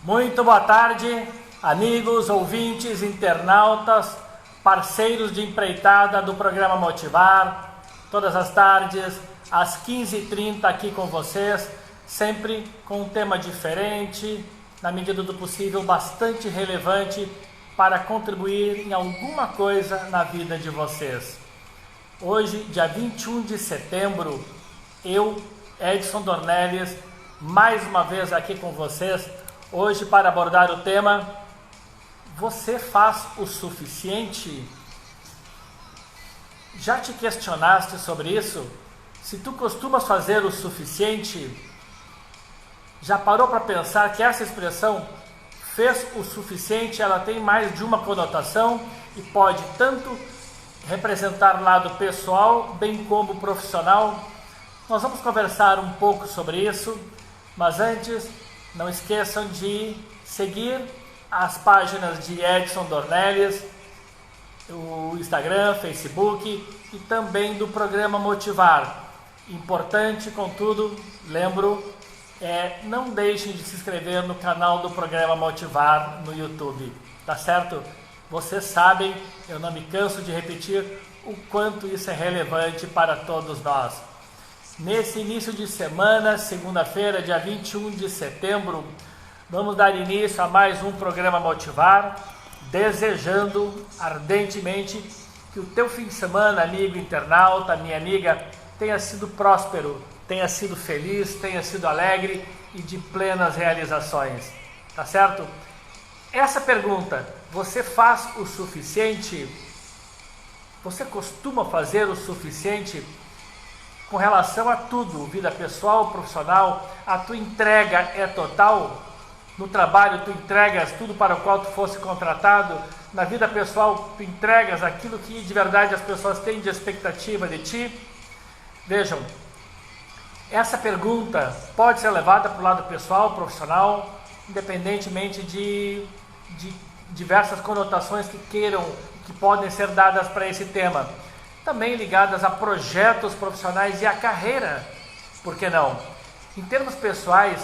Muito boa tarde, amigos, ouvintes, internautas, parceiros de empreitada do programa Motivar. Todas as tardes, às 15h30 aqui com vocês, sempre com um tema diferente, na medida do possível bastante relevante para contribuir em alguma coisa na vida de vocês. Hoje, dia 21 de setembro, eu, Edson Dornelles, mais uma vez aqui com vocês, hoje para abordar o tema: você faz o suficiente? Já te questionaste sobre isso? Se tu costumas fazer o suficiente, já parou para pensar que essa expressão fez o suficiente, ela tem mais de uma conotação e pode tanto representar lado pessoal bem como profissional? Nós vamos conversar um pouco sobre isso, mas antes, não esqueçam de seguir as páginas de Edson Dornelles, o Instagram, Facebook e também do programa Motivar. Importante, contudo, lembro, não deixem de se inscrever no canal do programa Motivar no YouTube, tá certo? Vocês sabem, eu não me canso de repetir o quanto isso é relevante para todos nós. Nesse início de semana, segunda-feira, dia 21 de setembro, vamos dar início a mais um programa Motivar, desejando ardentemente que o teu fim de semana, amigo internauta, minha amiga, tenha sido próspero, tenha sido feliz, tenha sido alegre e de plenas realizações, tá certo? Essa pergunta, você faz o suficiente? Você costuma fazer o suficiente com relação a tudo, vida pessoal, profissional? A tua entrega é total? No trabalho tu entregas tudo para o qual tu fosse contratado? Na vida pessoal tu entregas aquilo que de verdade as pessoas têm de expectativa de ti? Vejam, essa pergunta pode ser levada para o lado pessoal, profissional, independentemente de diversas conotações que podem ser dadas para esse tema. Também ligadas a projetos profissionais e a carreira, por que não? Em termos pessoais,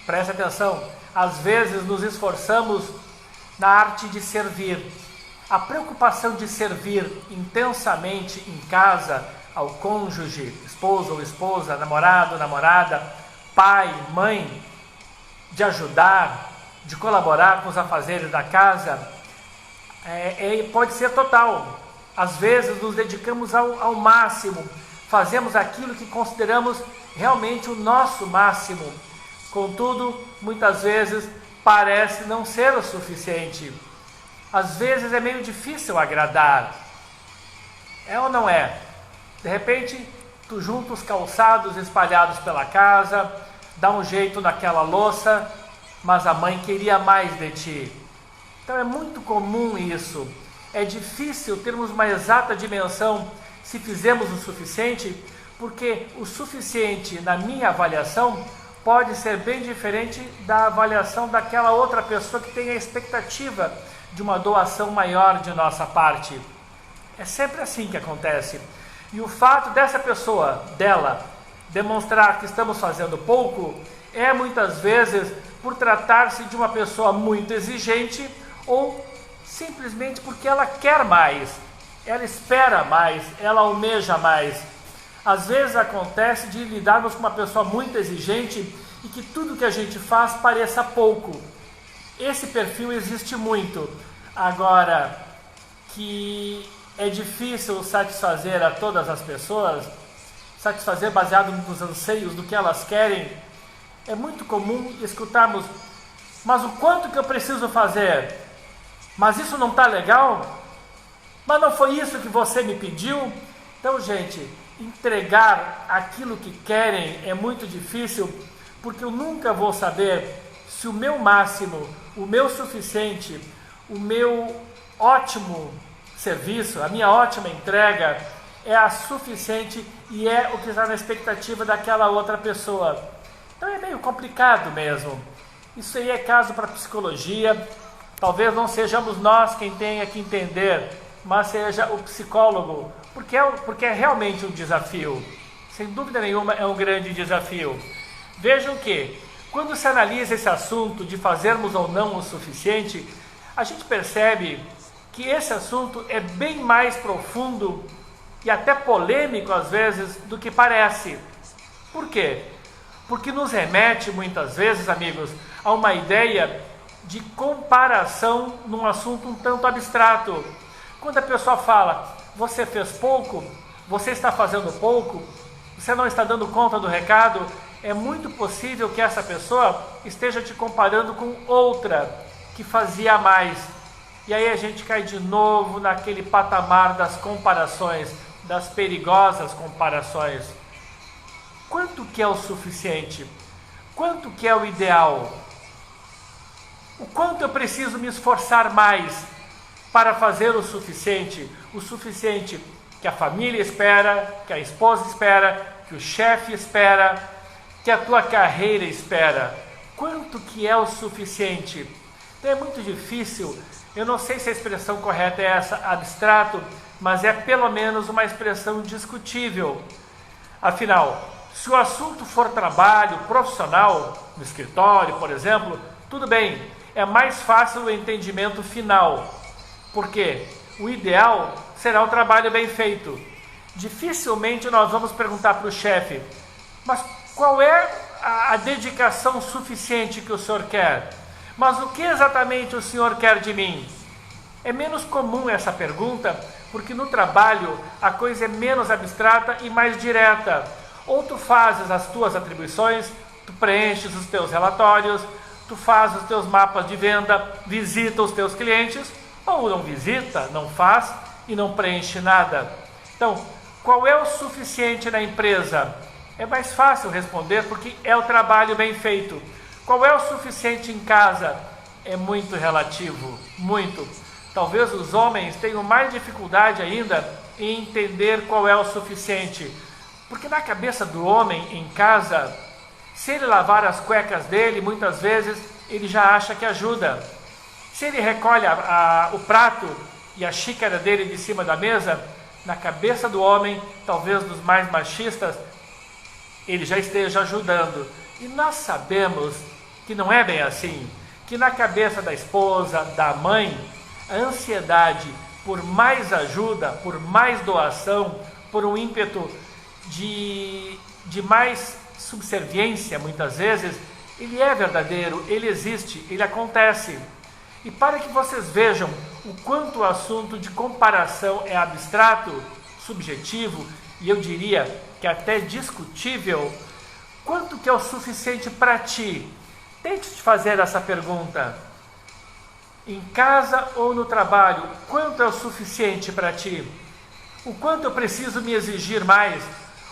preste atenção, às vezes nos esforçamos na arte de servir. A preocupação de servir intensamente em casa ao cônjuge, esposo ou esposa, namorado, namorada, pai, mãe, de ajudar, de colaborar com os afazeres da casa, pode ser total. Às vezes nos dedicamos ao máximo, fazemos aquilo que consideramos realmente o nosso máximo. Contudo, muitas vezes parece não ser o suficiente. Às vezes é meio difícil agradar. É ou não é? De repente, tu junta os calçados espalhados pela casa, dá um jeito naquela louça, mas a mãe queria mais de ti. Então é muito comum isso. É difícil termos uma exata dimensão se fizemos o suficiente, porque o suficiente, na minha avaliação, pode ser bem diferente da avaliação daquela outra pessoa que tem a expectativa de uma doação maior de nossa parte. É sempre assim que acontece. E o fato dessa pessoa, dela, demonstrar que estamos fazendo pouco, é muitas vezes por tratar-se de uma pessoa muito exigente ou simplesmente porque ela quer mais, ela espera mais, ela almeja mais. Às vezes acontece de lidarmos com uma pessoa muito exigente e que tudo que a gente faz pareça pouco. Esse perfil existe muito. Agora, que é difícil satisfazer a todas as pessoas, satisfazer baseado nos anseios do que elas querem, é muito comum escutarmos: mas o quanto que eu preciso fazer? Mas isso não está legal? Mas não foi isso que você me pediu? Então, gente, entregar aquilo que querem é muito difícil, porque eu nunca vou saber se o meu máximo, o meu suficiente, o meu ótimo serviço, a minha ótima entrega é a suficiente e é o que está na expectativa daquela outra pessoa. Então é meio complicado mesmo. Isso aí é caso para psicologia. Talvez não sejamos nós quem tenha que entender, mas seja o psicólogo, porque é realmente um desafio. Sem dúvida nenhuma é um grande desafio. Vejam que, Quando se analisa esse assunto de fazermos ou não o suficiente, a gente percebe que esse assunto é bem mais profundo e até polêmico às vezes do que parece. Por quê? Porque nos remete muitas vezes, amigos, a uma ideia de comparação num assunto um tanto abstrato. Quando a pessoa fala, você fez pouco, você está fazendo pouco, você não está dando conta do recado, é muito possível que essa pessoa esteja te comparando com outra que fazia mais. E aí a gente cai de novo naquele patamar das comparações, das perigosas comparações. Quanto que é o suficiente? Quanto que é o ideal? O quanto eu preciso me esforçar mais para fazer o suficiente que a família espera, que a esposa espera, que o chefe espera, que a tua carreira espera. Quanto que é o suficiente? Então é muito difícil, eu não sei se a expressão correta é essa, abstrato, mas é pelo menos uma expressão discutível. Afinal, se o assunto for trabalho profissional, no escritório, por exemplo, tudo bem, é mais fácil o entendimento final. Por quê? O ideal será o trabalho bem feito. Dificilmente nós vamos perguntar para o chefe, mas qual é a dedicação suficiente que o senhor quer? Mas o que exatamente o senhor quer de mim? É menos comum essa pergunta, porque no trabalho a coisa é menos abstrata e mais direta. Ou tu fazes as tuas atribuições, tu preenches os teus relatórios, tu fazes os teus mapas de venda, visita os teus clientes, ou não visita, não faz e não preenche nada. Então, qual é o suficiente na empresa? É mais fácil responder porque é o trabalho bem feito. Qual é o suficiente em casa? É muito relativo, muito. Talvez os homens tenham mais dificuldade ainda em entender qual é o suficiente. Porque na cabeça do homem em casa, se ele lavar as cuecas dele, muitas vezes ele já acha que ajuda. Se ele recolhe o prato e a xícara dele de cima da mesa, na cabeça do homem, talvez dos mais machistas, ele já esteja ajudando. E nós sabemos que não é bem assim, que na cabeça da esposa, da mãe, a ansiedade por mais ajuda, por mais doação, por um ímpeto de mais subserviência, muitas vezes, ele é verdadeiro, ele existe, ele acontece. E para que vocês vejam o quanto o assunto de comparação é abstrato, subjetivo, e eu diria que até discutível, quanto que é o suficiente para ti? Tente te fazer essa pergunta. Em casa ou no trabalho, quanto é o suficiente para ti? O quanto eu preciso me exigir mais?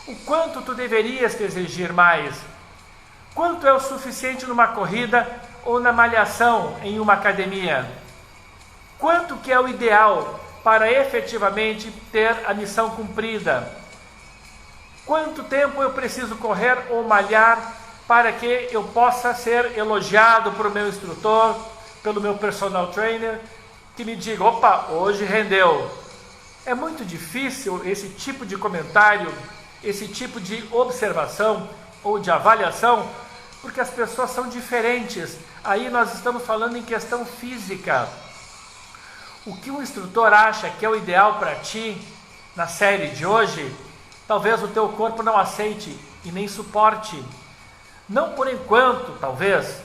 O quanto tu deverias te exigir mais? Quanto é o suficiente numa corrida ou na malhação em uma academia? Quanto que é o ideal para efetivamente ter a missão cumprida? Quanto tempo eu preciso correr ou malhar para que eu possa ser elogiado por meu instrutor, pelo meu personal trainer, que me diga, opa, hoje rendeu. É muito difícil esse tipo de comentário, esse tipo de observação ou de avaliação, porque as pessoas são diferentes. Aí nós estamos falando em questão física. O que o instrutor acha que é o ideal para ti na série de hoje, talvez o teu corpo não aceite e nem suporte. Não por enquanto, talvez,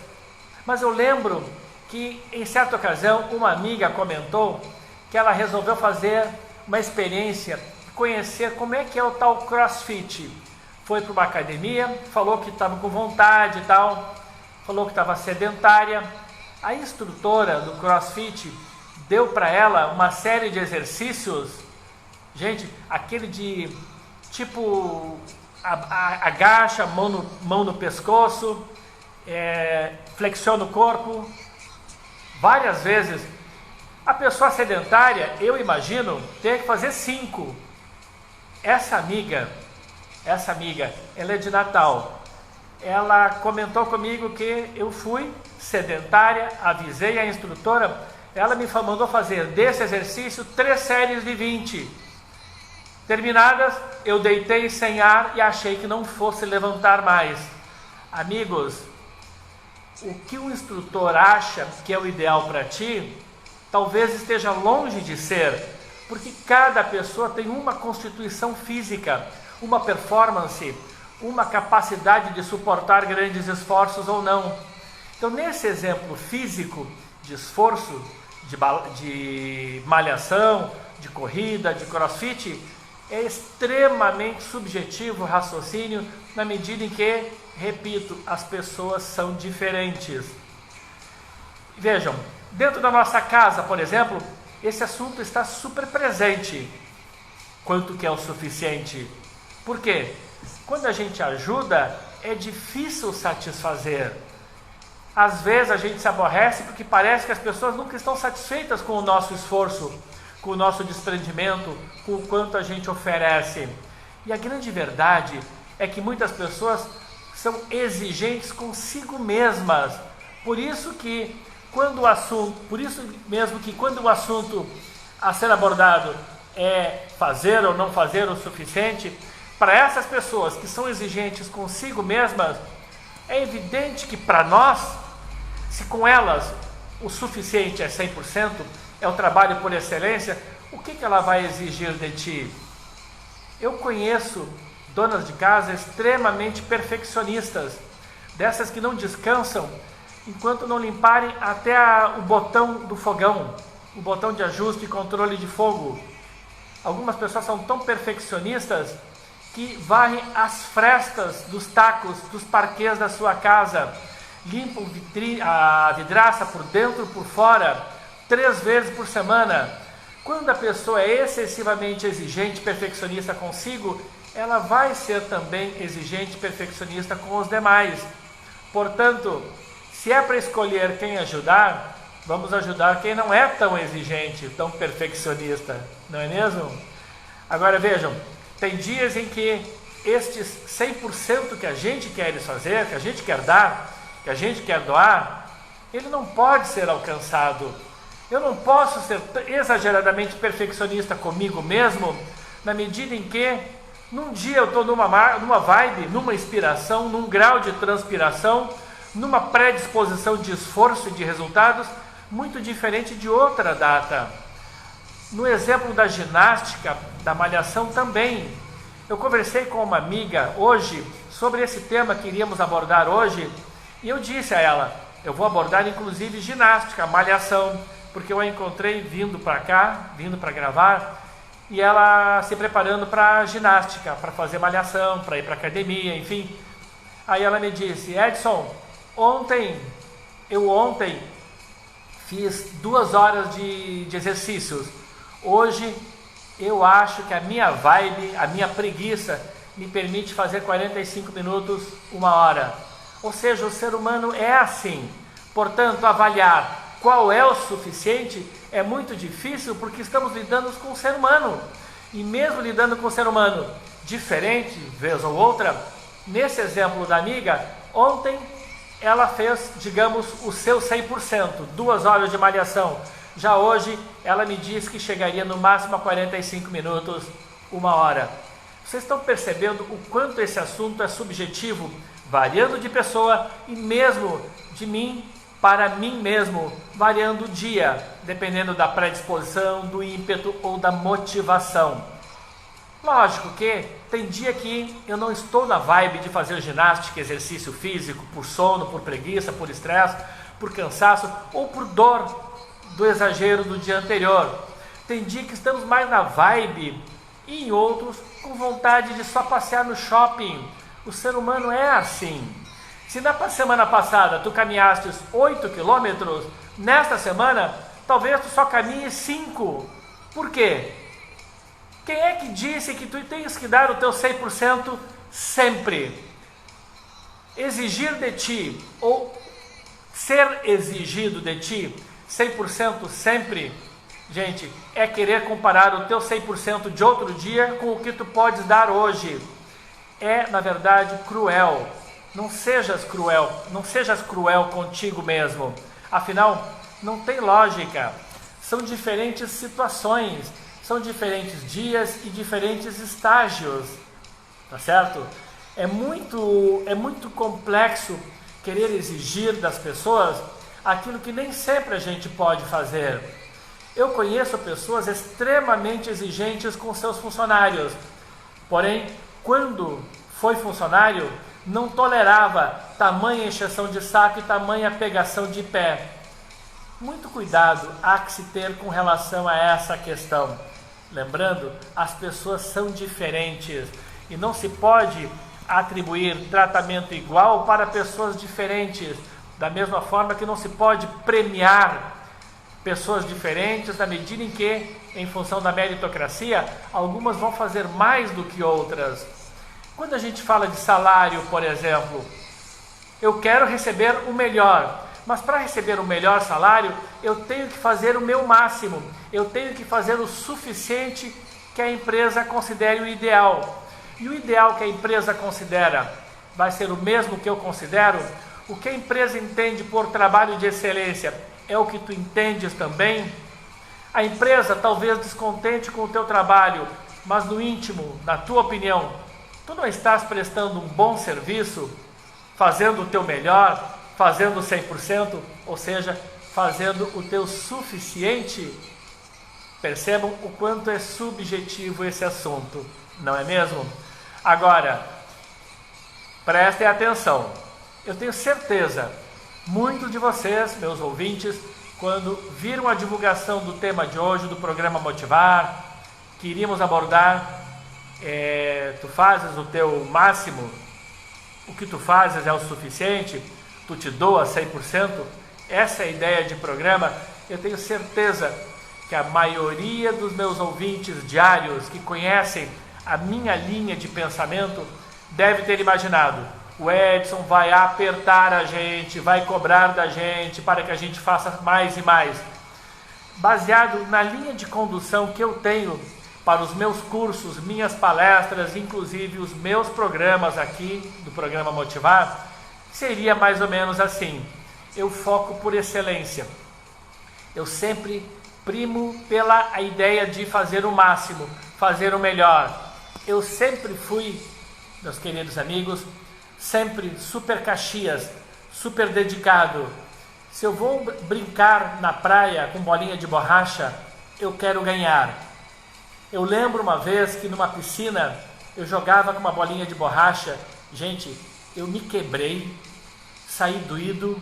mas eu lembro que em certa ocasião uma amiga comentou que ela resolveu fazer uma experiência, conhecer como é que é o tal CrossFit. Foi para uma academia, falou que estava com vontade e tal, falou que estava sedentária. A instrutora do CrossFit deu para ela uma série de exercícios, gente, aquele de tipo agacha, mão no pescoço, flexiona o corpo, várias vezes. A pessoa sedentária, eu imagino, tem que fazer 5. Essa amiga, ela é de Natal. Ela comentou comigo que eu fui sedentária, avisei a instrutora, ela me mandou fazer desse exercício 3 séries de 20. Terminadas, eu deitei sem ar e achei que não fosse levantar mais. Amigos, o que o instrutor acha que é o ideal para ti, talvez esteja longe de ser, porque cada pessoa tem uma constituição física, uma performance, uma capacidade de suportar grandes esforços ou não. Então, nesse exemplo físico de esforço, de malhação, de corrida, de crossfit, é extremamente subjetivo o raciocínio, na medida em que, repito, as pessoas são diferentes. Vejam, dentro da nossa casa, por exemplo, esse assunto está super presente. Quanto que é o suficiente? Por quê? Quando a gente ajuda, é difícil satisfazer. Às vezes a gente se aborrece porque parece que as pessoas nunca estão satisfeitas com o nosso esforço, com o nosso desprendimento, com o quanto a gente oferece. E a grande verdade é que muitas pessoas são exigentes consigo mesmas. Por isso mesmo que quando o assunto a ser abordado é fazer ou não fazer o suficiente, para essas pessoas que são exigentes consigo mesmas, é evidente que para nós, se com elas o suficiente é 100%, é o trabalho por excelência, o que ela vai exigir de ti? Eu conheço donas de casa extremamente perfeccionistas, dessas que não descansam enquanto não limparem até o botão do fogão, o botão de ajuste e controle de fogo. Algumas pessoas são tão perfeccionistas que varrem as frestas dos tacos, dos parquês da sua casa, limpam a vidraça por dentro e por fora 3 vezes por semana. Quando a pessoa é excessivamente exigente, perfeccionista consigo, ela vai ser também exigente, perfeccionista com os demais. Portanto, se é para escolher quem ajudar, vamos ajudar quem não é tão exigente, tão perfeccionista, não é mesmo? Agora vejam, tem dias em que estes 100% que a gente quer fazer, que a gente quer dar, que a gente quer doar, ele não pode ser alcançado. Eu não posso ser exageradamente perfeccionista comigo mesmo, na medida em que, num dia eu estou numa vibe, numa inspiração, num grau de transpiração, numa predisposição de esforço e de resultados, muito diferente de outra data. No exemplo da ginástica, da malhação também. Eu conversei com uma amiga hoje sobre esse tema que iríamos abordar hoje, e eu disse a ela, eu vou abordar inclusive ginástica, malhação, porque eu a encontrei vindo para cá, vindo para gravar, e ela se preparando para ginástica, para fazer malhação, para ir para academia, enfim. Aí ela me disse, Edson, ontem fiz 2 horas de exercícios. Hoje eu acho que a minha vibe, a minha preguiça me permite fazer 45 minutos, 1 hora. Ou seja, o ser humano é assim. Portanto, avaliar qual é o suficiente é muito difícil porque estamos lidando com o ser humano. E mesmo lidando com o ser humano diferente, vez ou outra, nesse exemplo da amiga, ontem ela fez, digamos, o seu 100%, 2 horas de malhação. Já hoje, ela me diz que chegaria no máximo a 45 minutos, 1 hora. Vocês estão percebendo o quanto esse assunto é subjetivo, variando de pessoa e mesmo de mim para mim mesmo, variando o dia, dependendo da predisposição, do ímpeto ou da motivação. Lógico que tem dia que eu não estou na vibe de fazer ginástica, exercício físico, por sono, por preguiça, por estresse, por cansaço ou por dor do exagero do dia anterior. Tem dia que estamos mais na vibe e em outros com vontade de só passear no shopping. O ser humano é assim. Se na semana passada tu caminhaste 8 quilômetros, nesta semana talvez tu só caminhe 5. Por quê? Quem é que disse que tu tens que dar o teu 100% sempre? Exigir de ti ou ser exigido de ti 100% sempre, gente, é querer comparar o teu 100% de outro dia com o que tu podes dar hoje. É, na verdade, cruel. Não sejas cruel contigo mesmo. Afinal, não tem lógica. São diferentes situações, são diferentes dias e diferentes estágios, tá certo? É muito complexo querer exigir das pessoas aquilo que nem sempre a gente pode fazer. Eu conheço pessoas extremamente exigentes com seus funcionários, porém, quando foi funcionário, não tolerava tamanha encheção de saco e tamanha pegação de pé. Muito cuidado há que se ter com relação a essa questão. Lembrando, as pessoas são diferentes e não se pode atribuir tratamento igual para pessoas diferentes, da mesma forma que não se pode premiar pessoas diferentes na medida em que, em função da meritocracia, algumas vão fazer mais do que outras. Quando a gente fala de salário, por exemplo, eu quero receber o melhor, mas para receber o melhor salário, eu tenho que fazer o meu máximo, eu tenho que fazer o suficiente que a empresa considere o ideal. E o ideal que a empresa considera vai ser o mesmo que eu considero? O que a empresa entende por trabalho de excelência é o que tu entendes também? A empresa talvez descontente com o teu trabalho, mas no íntimo, na tua opinião, tu não estás prestando um bom serviço, fazendo o teu melhor, fazendo 100%, ou seja, fazendo o teu suficiente? Percebam o quanto é subjetivo esse assunto, não é mesmo? Agora, prestem atenção. Eu tenho certeza, muitos de vocês, meus ouvintes, quando viram a divulgação do tema de hoje, do programa Motivar, que iríamos abordar, tu fazes o teu máximo, o que tu fazes é o suficiente, tu te doa 100%, essa é a ideia de programa. Eu tenho certeza que a maioria dos meus ouvintes diários que conhecem a minha linha de pensamento deve ter imaginado: o Edson vai apertar a gente, vai cobrar da gente para que a gente faça mais e mais. Baseado na linha de condução que eu tenho para os meus cursos, minhas palestras, inclusive os meus programas aqui do programa Motivar, seria mais ou menos assim: eu foco por excelência, eu sempre primo pela a ideia de fazer o máximo, fazer o melhor. Eu sempre fui, meus queridos amigos, sempre super Caxias, super dedicado. Se eu vou brincar na praia com bolinha de borracha, eu quero ganhar. Eu lembro uma vez que numa piscina eu jogava com uma bolinha de borracha. Gente, eu me quebrei, saí doído,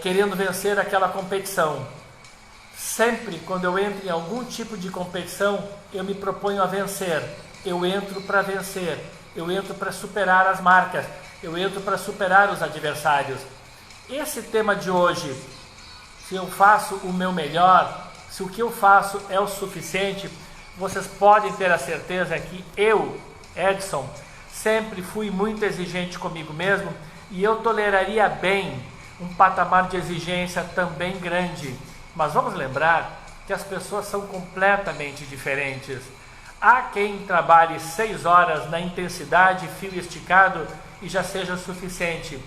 querendo vencer aquela competição. Sempre quando eu entro em algum tipo de competição, eu me proponho a vencer. Eu entro para vencer, eu entro para superar as marcas, eu entro para superar os adversários. Esse tema de hoje, se eu faço o meu melhor, se o que eu faço é o suficiente, vocês podem ter a certeza que eu, Edson, sempre fui muito exigente comigo mesmo e eu toleraria bem um patamar de exigência também grande. Mas vamos lembrar que as pessoas são completamente diferentes. Há quem trabalhe 6 horas na intensidade, fio esticado, e já seja suficiente.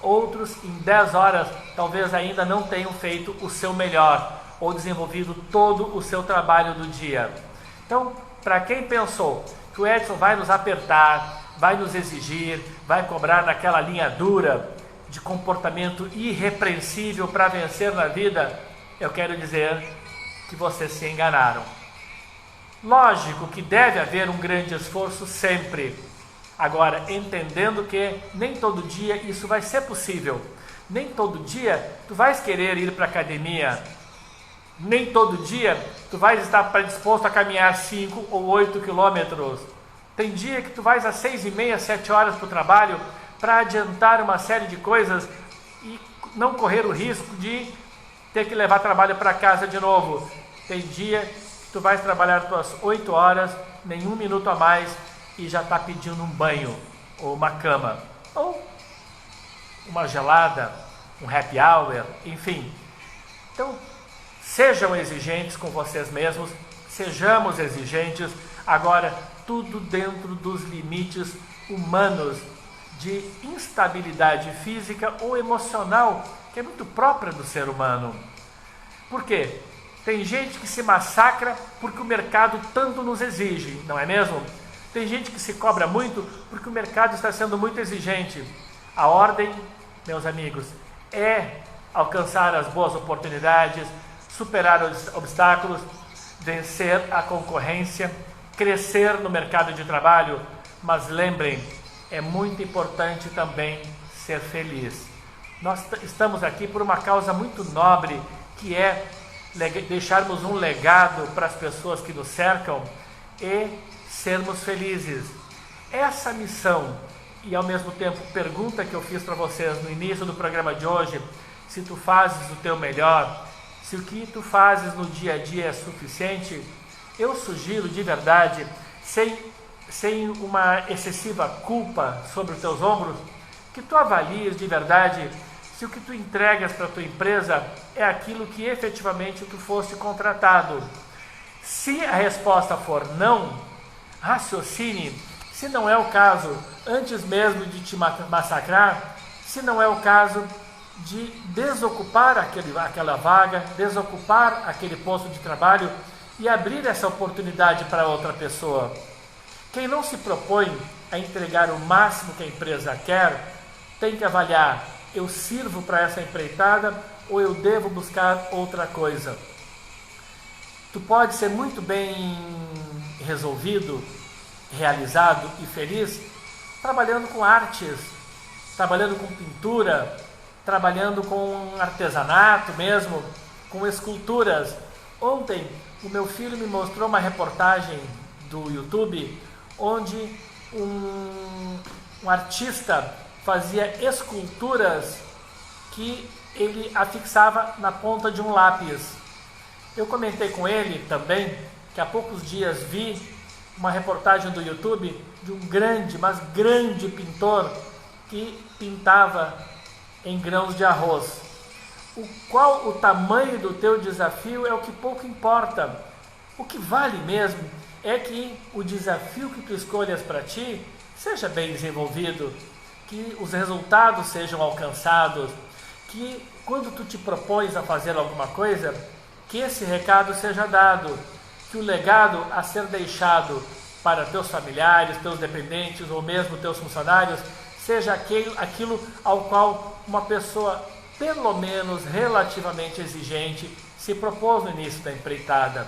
Outros, em 10 horas, talvez ainda não tenham feito o seu melhor, ou desenvolvido todo o seu trabalho do dia. Então, para quem pensou que o Edson vai nos apertar, vai nos exigir, vai cobrar naquela linha dura de comportamento irrepreensível para vencer na vida, eu quero dizer que vocês se enganaram. Lógico que deve haver um grande esforço sempre. Agora, entendendo que nem todo dia isso vai ser possível. Nem todo dia tu vais querer ir para a academia. Nem todo dia tu vais estar predisposto a caminhar 5 ou 8 quilômetros. Tem dia que tu vais às 6h30, 7 horas para o trabalho para adiantar uma série de coisas e não correr o risco de ter que levar trabalho para casa de novo. Tem dia que tu vais trabalhar tuas 8 horas, nem 1 minuto a mais e já está pedindo um banho, ou uma cama, ou uma gelada, um happy hour, enfim. Então, sejam exigentes com vocês mesmos, sejamos exigentes, agora tudo dentro dos limites humanos de instabilidade física ou emocional, que é muito própria do ser humano. Por quê? Tem gente que se massacra porque o mercado tanto nos exige, não é mesmo? Tem gente que se cobra muito porque o mercado está sendo muito exigente. A ordem, meus amigos, é alcançar as boas oportunidades, superar os obstáculos, vencer a concorrência, crescer no mercado de trabalho, mas lembrem, é muito importante também ser feliz. Nós estamos aqui por uma causa muito nobre, que é deixarmos um legado para as pessoas que nos cercam e sermos felizes. Essa missão e ao mesmo tempo pergunta que eu fiz para vocês no início do programa de hoje, se tu fazes o teu melhor, se o que tu fazes no dia a dia é suficiente, eu sugiro de verdade, sem uma excessiva culpa sobre os teus ombros, que tu avalies de verdade se o que tu entregas para a tua empresa é aquilo que efetivamente tu foste contratado. Se a resposta for não, raciocine se não é o caso, antes mesmo de te massacrar, se não é o caso de desocupar aquela vaga, desocupar aquele posto de trabalho e abrir essa oportunidade para outra pessoa. Quem não se propõe a entregar o máximo que a empresa quer, tem que avaliar, eu sirvo para essa empreitada ou eu devo buscar outra coisa. Tu pode ser muito bem resolvido, realizado e feliz trabalhando com artes, trabalhando com pintura, trabalhando com artesanato mesmo, com esculturas. Ontem o meu filho me mostrou uma reportagem do YouTube onde um artista fazia esculturas que ele afixava na ponta de um lápis. Eu comentei com ele também que há poucos dias vi uma reportagem do YouTube de um grande, mas grande pintor que pintava em grãos de arroz. O tamanho do teu desafio é o que pouco importa. O que vale mesmo é que o desafio que tu escolhas para ti seja bem desenvolvido, que os resultados sejam alcançados, que quando tu te propões a fazer alguma coisa, que esse recado seja dado, que o legado a ser deixado para teus familiares, teus dependentes ou mesmo teus funcionários seja aquilo ao qual uma pessoa, pelo menos relativamente exigente, se propôs no início da empreitada.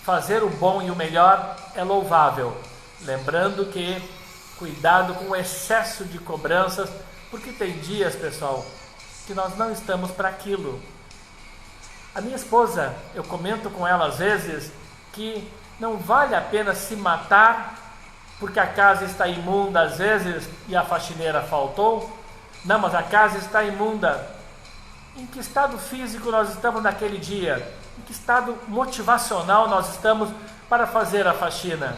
Fazer o bom e o melhor é louvável, lembrando que cuidado com o excesso de cobranças, porque tem dias, pessoal, que nós não estamos para aquilo. A minha esposa, eu comento com ela às vezes que não vale a pena se matar porque a casa está imunda às vezes e a faxineira faltou. Não, mas a casa está imunda. Em que estado físico nós estamos naquele dia? Em que estado motivacional nós estamos para fazer a faxina?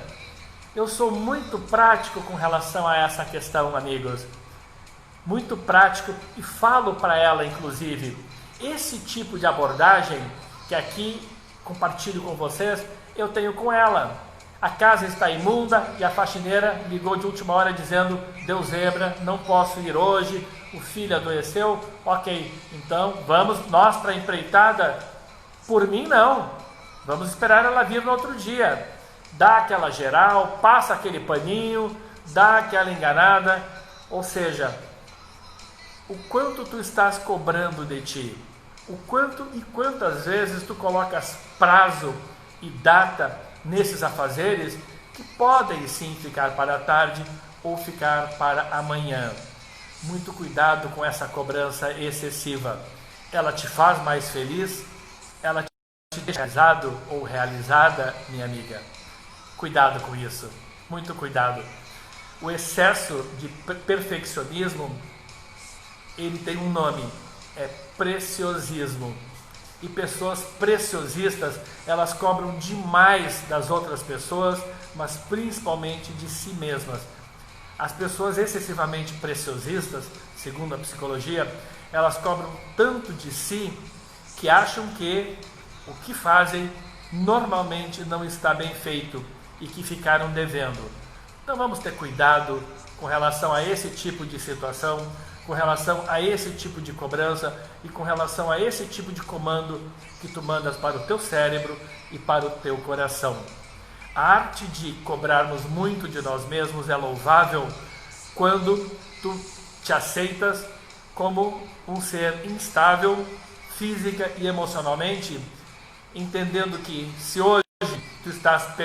Eu sou muito prático com relação a essa questão, amigos. Muito prático e falo para ela, inclusive, esse tipo de abordagem que aqui compartilho com vocês, eu tenho com ela. A casa está imunda e a faxineira ligou de última hora dizendo: deu zebra, não posso ir hoje, o filho adoeceu. Ok, então vamos nós para a empreitada? Por mim não, vamos esperar ela vir no outro dia. Dá aquela geral, passa aquele paninho, dá aquela enganada. Ou seja, o quanto tu estás cobrando de ti, o quanto e quantas vezes tu colocas prazo e data nesses afazeres que podem sim ficar para a tarde ou ficar para amanhã. Muito cuidado com essa cobrança excessiva. Ela te faz mais feliz? Ela te deixa realizado ou realizada, minha amiga? Cuidado com isso, muito cuidado. O excesso de perfeccionismo, ele tem um nome, é preciosismo. E pessoas preciosistas, elas cobram demais das outras pessoas, mas principalmente de si mesmas. As pessoas excessivamente preciosistas, segundo a psicologia, elas cobram tanto de si que acham que o que fazem normalmente não está bem feito e que ficaram devendo. Então vamos ter cuidado com relação a esse tipo de situação, com relação a esse tipo de cobrança e com relação a esse tipo de comando que tu mandas para o teu cérebro e para o teu coração. A arte de cobrarmos muito de nós mesmos é louvável quando tu te aceitas como um ser instável física e emocionalmente, entendendo que se hoje tu estás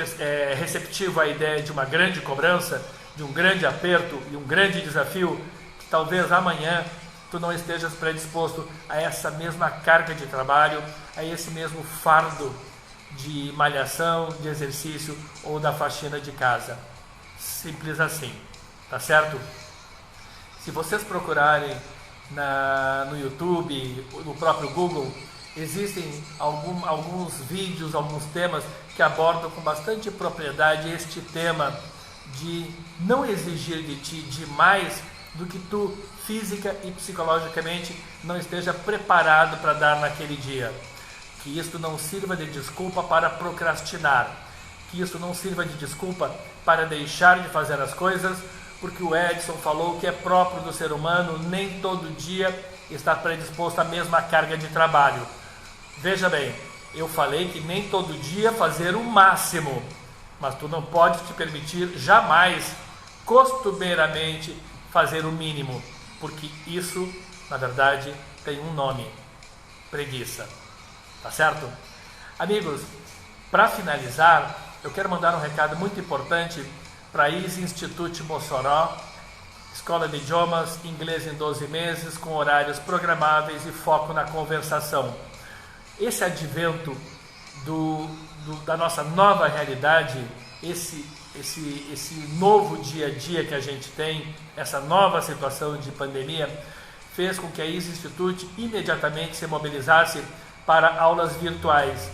receptivo à ideia de uma grande cobrança, de um grande aperto e um grande desafio, que talvez amanhã tu não estejas predisposto a essa mesma carga de trabalho, a esse mesmo fardo de malhação, de exercício ou da faxina de casa. Simples assim, tá certo? Se vocês procurarem no YouTube, no próprio Google, existem alguns vídeos, alguns temas que abordam com bastante propriedade este tema de não exigir de ti demais do que tu, física e psicologicamente, não esteja preparado para dar naquele dia. Que isto não sirva de desculpa para procrastinar, que isso não sirva de desculpa para deixar de fazer as coisas, porque o Edson falou que é próprio do ser humano, nem todo dia está predisposto à mesma carga de trabalho. Veja bem, eu falei que nem todo dia fazer o máximo, mas tu não pode te permitir jamais, costumeiramente, fazer o mínimo, porque isso, na verdade, tem um nome: preguiça. Tá certo? Amigos, para finalizar, eu quero mandar um recado muito importante para a Easy Institute Mossoró, escola de idiomas, inglês em 12 meses, com horários programáveis e foco na conversação. Esse advento da nossa nova realidade, esse novo dia a dia que a gente tem, essa nova situação de pandemia, fez com que a Easy Institute imediatamente se mobilizasse para aulas virtuais.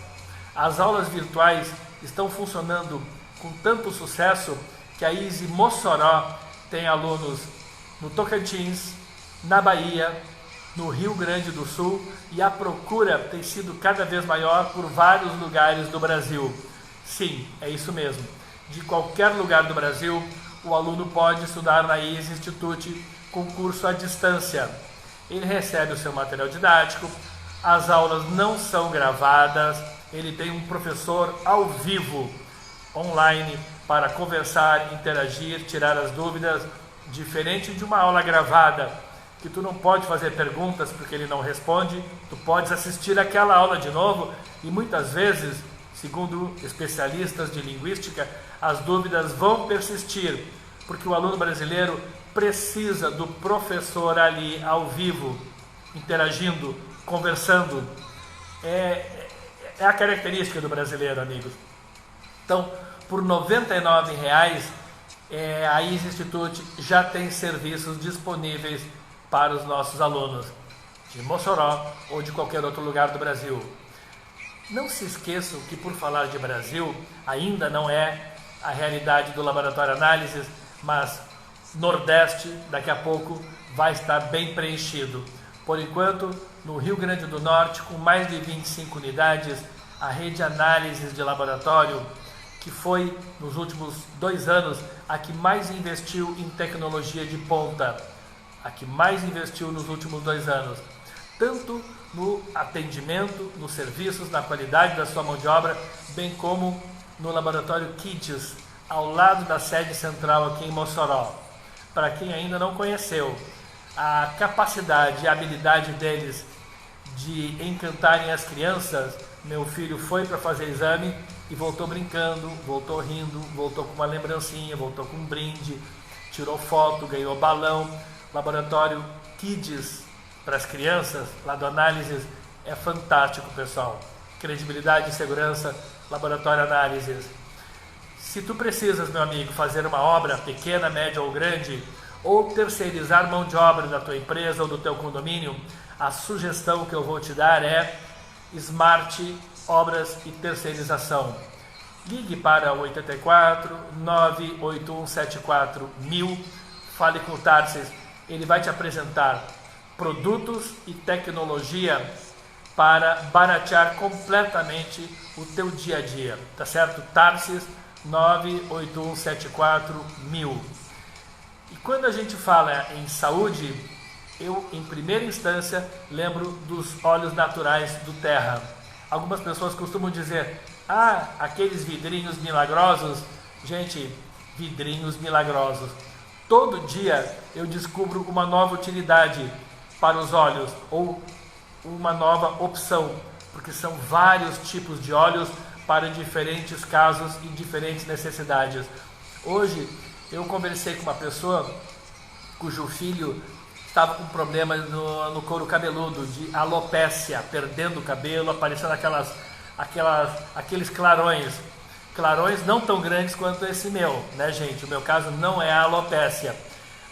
As aulas virtuais estão funcionando com tanto sucesso que a Easy Mossoró tem alunos no Tocantins, na Bahia, no Rio Grande do Sul, e a procura tem sido cada vez maior por vários lugares do Brasil. Sim, é isso mesmo. De qualquer lugar do Brasil, o aluno pode estudar na Easy Institute com curso à distância. Ele recebe o seu material didático, as aulas não são gravadas, ele tem um professor ao vivo, online, para conversar, interagir, tirar as dúvidas, diferente de uma aula gravada, que tu não pode fazer perguntas porque ele não responde, tu podes assistir aquela aula de novo e muitas vezes, segundo especialistas de linguística, as dúvidas vão persistir, porque o aluno brasileiro precisa do professor ali ao vivo, interagindo, conversando. É a característica do brasileiro, amigos. Então, por R$ 99,00, a Easy Institute já tem serviços disponíveis para os nossos alunos de Mossoró ou de qualquer outro lugar do Brasil. Não se esqueçam que, por falar de Brasil, ainda não é a realidade do Laboratório Análises, mas Nordeste, daqui a pouco, vai estar bem preenchido. Por enquanto, no Rio Grande do Norte, com mais de 25 unidades, a rede Análises de Laboratório, que foi, nos últimos 2 anos, a que mais investiu em tecnologia de ponta, a que mais investiu nos últimos 2 anos, tanto no atendimento, nos serviços, na qualidade da sua mão de obra, bem como no Laboratório Kids, ao lado da sede central aqui em Mossoró. Para quem ainda não conheceu, a capacidade e a habilidade deles de encantarem as crianças, meu filho foi para fazer exame e voltou brincando, voltou rindo, voltou com uma lembrancinha, voltou com um brinde, tirou foto, ganhou balão. Laboratório Kids para as crianças, lá do Análises, é fantástico, pessoal. Credibilidade e segurança, Laboratório Análises. Se tu precisas, meu amigo, fazer uma obra pequena, média ou grande, ou terceirizar mão de obra da tua empresa ou do teu condomínio, a sugestão que eu vou te dar é Smart Obras e Terceirização. Ligue para 84 98174 1000, fale com o Tarsis, ele vai te apresentar produtos e tecnologia para baratear completamente o teu dia a dia, tá certo? Tarsis 98174 1000. E quando a gente fala em saúde, eu, em primeira instância, lembro dos óleos naturais do Terra. Algumas pessoas costumam dizer, aqueles vidrinhos milagrosos. Gente, vidrinhos milagrosos. Todo dia eu descubro uma nova utilidade para os óleos ou uma nova opção, porque são vários tipos de óleos para diferentes casos e diferentes necessidades. Hoje eu conversei com uma pessoa cujo filho estava com problemas no couro cabeludo, de alopécia, perdendo o cabelo, aparecendo aqueles clarões não tão grandes quanto esse meu, né, gente? O meu caso não é a alopécia,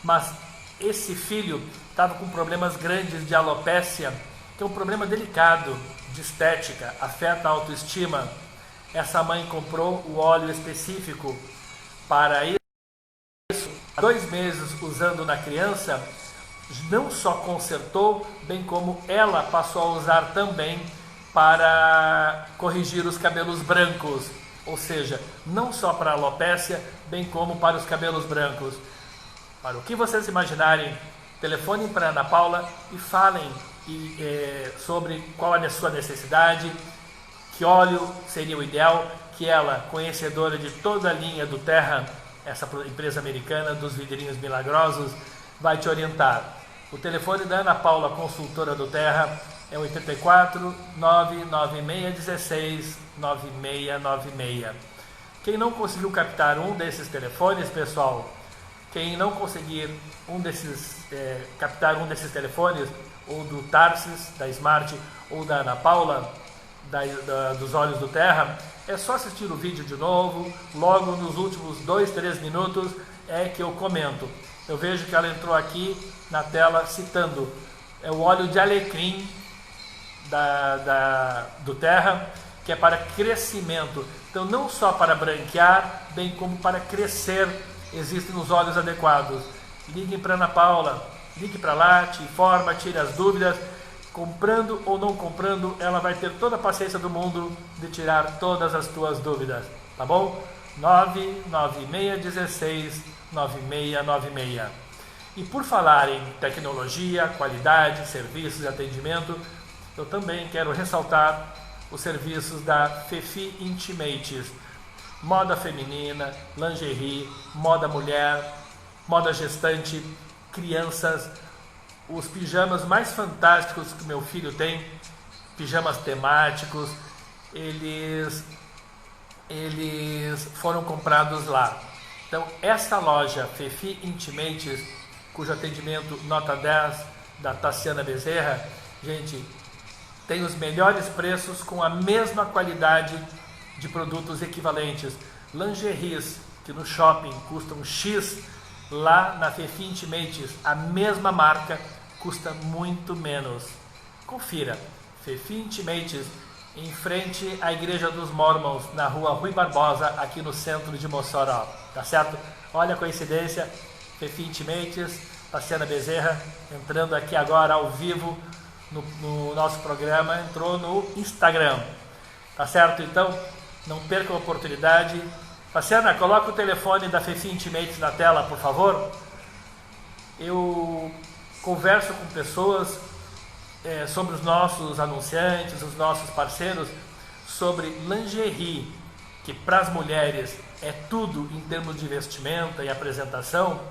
mas esse filho estava com problemas grandes de alopécia, que é um problema delicado de estética, afeta a autoestima. Essa mãe comprou o óleo específico para isso. Há 2 meses usando na criança, não só consertou, bem como ela passou a usar também para corrigir os cabelos brancos, ou seja, não só para a alopécia, bem como para os cabelos brancos. Para o que vocês imaginarem, telefonem para a Ana Paula e falem sobre qual é a sua necessidade, que óleo seria o ideal, que ela, conhecedora de toda a linha do Terra, essa empresa americana dos vidrinhos milagrosos, vai te orientar. O telefone da Ana Paula, consultora do Terra, é 84 99616 9696. Quem não conseguiu captar um desses telefones, pessoal, quem não conseguir captar um desses telefones, ou do Tarsis, da Smart, ou da Ana Paula, dos Olhos do Terra, é só assistir o vídeo de novo. Logo nos últimos 2, 3 minutos é que eu comento. Eu vejo que ela entrou aqui na tela citando o óleo de alecrim do Terra, que é para crescimento. Então, não só para branquear, bem como para crescer, existem os óleos adequados. Liguem para Ana Paula, ligue para lá, te informa, tire as dúvidas. Comprando ou não comprando, ela vai ter toda a paciência do mundo de tirar todas as tuas dúvidas, tá bom? 99616 9696. E por falar em tecnologia, qualidade, serviços e atendimento, eu também quero ressaltar os serviços da Fefi Intimates. Moda feminina, lingerie, moda mulher, moda gestante, crianças, os pijamas mais fantásticos que meu filho tem, pijamas temáticos, eles foram comprados lá. Então, essa loja Fefi Intimates, cujo atendimento nota 10 da Tassiana Bezerra, gente, tem os melhores preços com a mesma qualidade de produtos equivalentes. Lingeries que no shopping custam X, lá na Fefi Intimates, a mesma marca, custa muito menos. Confira, Fefi Intimates, em frente à Igreja dos Mormons, na rua Rui Barbosa, aqui no centro de Mossoró, tá certo? Olha a coincidência, Fefi Intimates, Tassiana Bezerra, entrando aqui agora ao vivo no nosso programa, entrou no Instagram, tá certo? Então, não perca a oportunidade. Tassiana, coloca o telefone da Fefi Intimates na tela, por favor. Eu converso com pessoas sobre os nossos anunciantes, os nossos parceiros, sobre lingerie, que para as mulheres é tudo em termos de vestimenta e apresentação.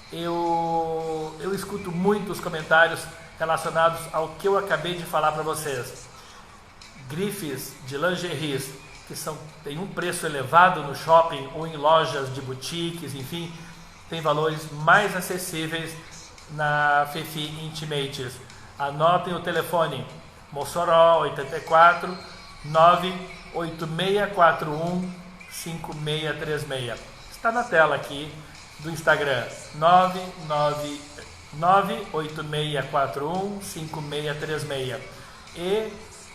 Eu escuto muitos comentários relacionados ao que eu acabei de falar para vocês. Grifes de lingeries que tem um preço elevado no shopping ou em lojas de boutiques, enfim, tem valores mais acessíveis na Fefi Intimates. Anotem o telefone, Mossoró 84 98641 5636. Está na tela aqui do Instagram, 98641 5636. E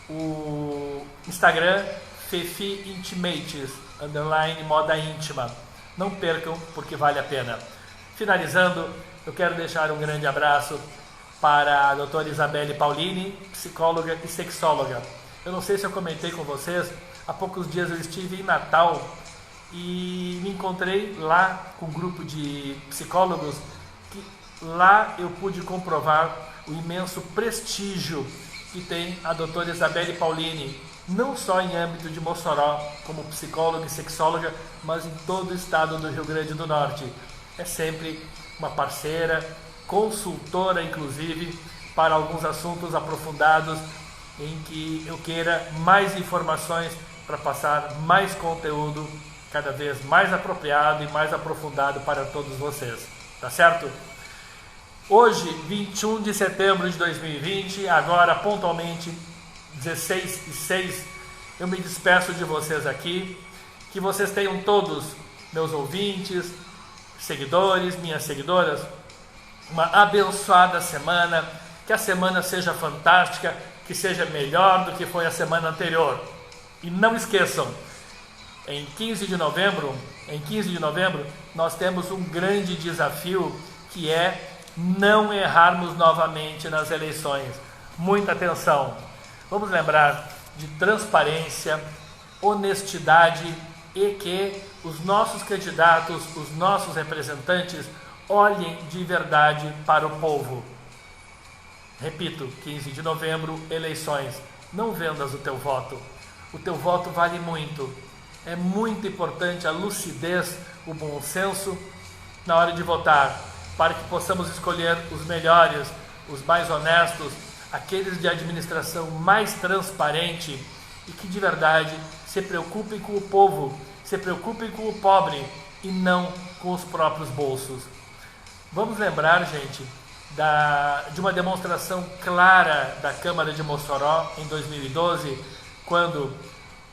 o Instagram Fefi Intimates, _ moda íntima. Não percam, porque vale a pena. Finalizando, eu quero deixar um grande abraço para a doutora Isabelle Paulini, psicóloga e sexóloga. Eu não sei se eu comentei com vocês, há poucos dias eu estive em Natal e me encontrei lá com um grupo de psicólogos, que lá eu pude comprovar o imenso prestígio que tem a doutora Isabelle Paulini, não só em âmbito de Mossoró, como psicóloga e sexóloga, mas em todo o estado do Rio Grande do Norte. É sempre uma parceira, consultora inclusive, para alguns assuntos aprofundados em que eu queira mais informações para passar mais conteúdo cada vez mais apropriado e mais aprofundado para todos vocês, tá certo? Hoje, 21 de setembro de 2020, agora pontualmente 16h06, eu me despeço de vocês aqui, que vocês tenham todos, meus ouvintes, seguidores, minhas seguidoras, uma abençoada semana, que a semana seja fantástica, que seja melhor do que foi a semana anterior. E não esqueçam, em 15 de novembro, nós temos um grande desafio, que é não errarmos novamente nas eleições. Muita atenção. Vamos lembrar de transparência, honestidade e que os nossos candidatos, os nossos representantes, olhem de verdade para o povo. Repito, 15 de novembro, eleições. Não vendas o teu voto. O teu voto vale muito. É muito importante a lucidez, o bom senso na hora de votar, para que possamos escolher os melhores, os mais honestos, aqueles de administração mais transparente e que de verdade se preocupem com o povo, se preocupem com o pobre e não com os próprios bolsos. Vamos lembrar, gente, de uma demonstração clara da Câmara de Mossoró em 2012, quando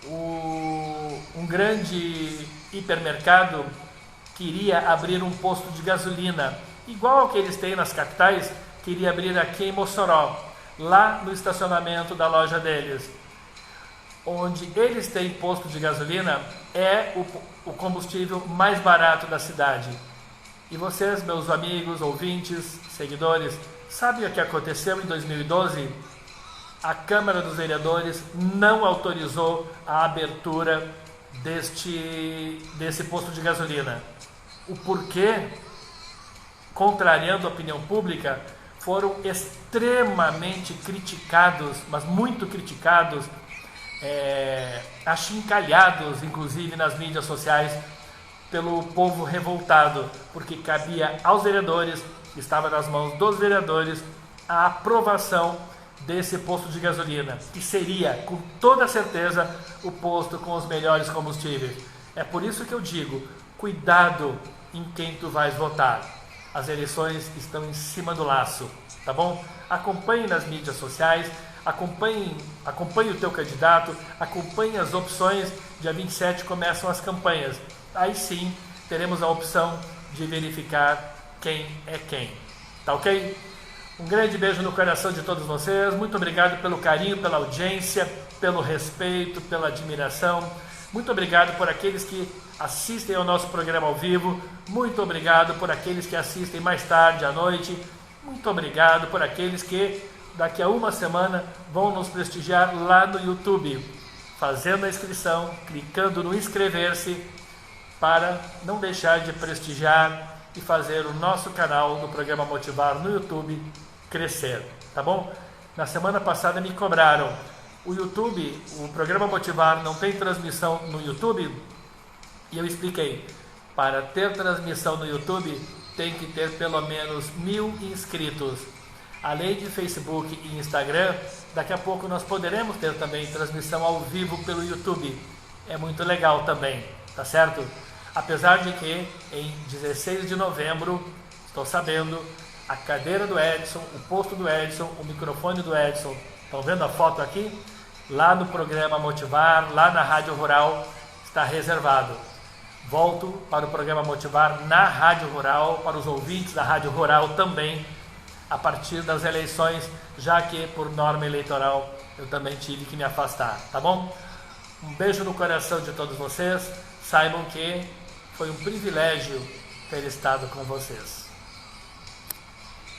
um grande hipermercado queria abrir um posto de gasolina, igual ao que eles têm nas capitais, queria abrir aqui em Mossoró, lá no estacionamento da loja deles. Onde eles têm posto de gasolina é o combustível mais barato da cidade. E vocês, meus amigos, ouvintes, seguidores, sabem o que aconteceu em 2012? A Câmara dos Vereadores não autorizou a abertura desse posto de gasolina. O porquê, contrariando a opinião pública, foram extremamente criticados, mas muito criticados, achincalhados, inclusive nas mídias sociais, pelo povo revoltado, porque cabia aos vereadores, estava nas mãos dos vereadores, a aprovação desse posto de gasolina, que seria, com toda certeza, o posto com os melhores combustíveis. É por isso que eu digo, cuidado em quem tu vais votar. As eleições estão em cima do laço, tá bom? Acompanhe nas mídias sociais, acompanhe o teu candidato, acompanhe as opções. Dia 27 começam as campanhas. Aí sim, teremos a opção de verificar quem é quem. Tá ok? Um grande beijo no coração de todos vocês. Muito obrigado pelo carinho, pela audiência, pelo respeito, pela admiração. Muito obrigado por aqueles que assistem ao nosso programa ao vivo. Muito obrigado por aqueles que assistem mais tarde, à noite. Muito obrigado por aqueles que daqui a uma semana vão nos prestigiar lá no YouTube, fazendo a inscrição, clicando no inscrever-se, para não deixar de prestigiar e fazer o nosso canal do programa Motivar no YouTube crescer, tá bom? Na semana passada me cobraram, o programa Motivar não tem transmissão no YouTube, e eu expliquei, para ter transmissão no YouTube tem que ter pelo menos 1000 inscritos. Além de Facebook e Instagram, daqui a pouco nós poderemos ter também transmissão ao vivo pelo YouTube. É muito legal também, tá certo? Apesar de que em 16 de novembro, estou sabendo, a cadeira do Edson, o posto do Edson, o microfone do Edson, estão vendo a foto aqui? Lá no programa Motivar, lá na Rádio Rural, está reservado. Volto para o programa Motivar na Rádio Rural, para os ouvintes da Rádio Rural também, a partir das eleições, já que por norma eleitoral eu também tive que me afastar, tá bom? Um beijo no coração de todos vocês, saibam que foi um privilégio ter estado com vocês.